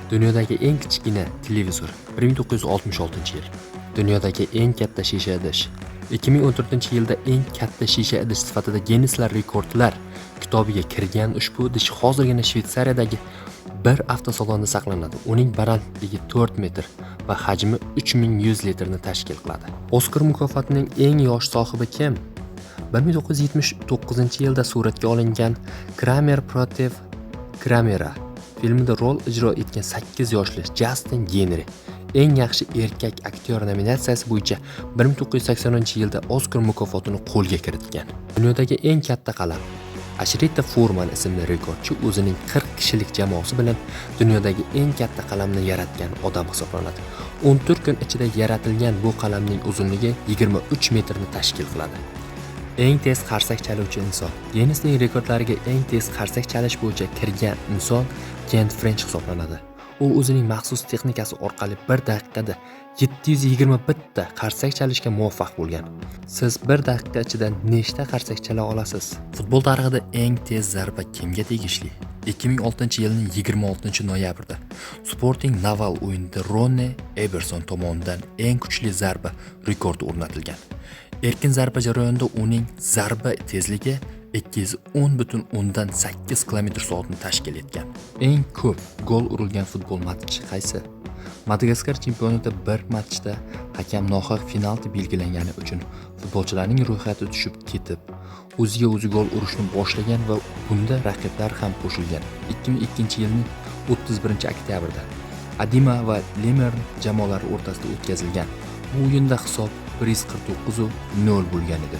Dunyodagi eng kichkina televizor 1966-yil. Dunyodagi eng katta shisha idish 2014-yilda eng katta shisha idish sifatida Ginneslar rekordlar kitobiga kirgan ushbu idish hozirgina Shveysariyadagi bir avtosalonda saqlanadi. Uning balandligi 4 metr va hajmi 3100 litrni tashkil qiladi. Oskar mukofotining eng yosh sohibi kim? 1979-yilda suratga olingan Kramer protiv Kramera filmida rol ijro etgan 8 yoshli Jastin Genri eng yaxshi erkak aktyor nominatsiyasi bo'yicha 1980-yilda Oskar mukofotini qo'lga kiritgan. Dunyodagi eng katta qalam Ashrita Furman ismli rekordchi o'zining 40 kishilik jamoasi bilan dunyodagi eng katta qalamni yaratgan odam hisoblanadi. 14 kun ichida yaratilgan bu qalamning uzunligi 23 metrni tashkil qiladi. Eng tez qarsak chaluvchi inson. Ginnesning rekordlariga eng tez qarsak chalish bo'yicha kirgan inson Ken French hisoblanadi. U o'zining maxsus texnikasi orqali 1 daqiqada 721 ta qarsak chalishga muvaffaq bo'lgan. Siz 1 daqiqa ichida nechta qarsak chala olasiz? Futbol tarixida eng tez zarba kimga tegishli? 2006-yilning 26-noyabrida Sporting Naval o'yinida Ronnie Eberson tomonidan eng kuchli zarba rekordi o'rnatilgan. Erkin zarba jarayonida uning zarba tezligi 210,8 km/soatni tashkil etgan. Eng ko'p gol urilgan futbol matchi qaysi? Madagaskar chempionatida bir matchda hakam nohaq penalti belgilangani uchun futbolchilarning ro'yxati tushib ketib, o'ziga o'zi gol urishni boshlagan va bunda raqiblar ham qo'shilgan. 2002-yilning 31-oktyabrida Adima va Lemern jamoalari o'rtasida o'tkazilgan. Bu o'yinda hisob 149-0 bo'lgan edi.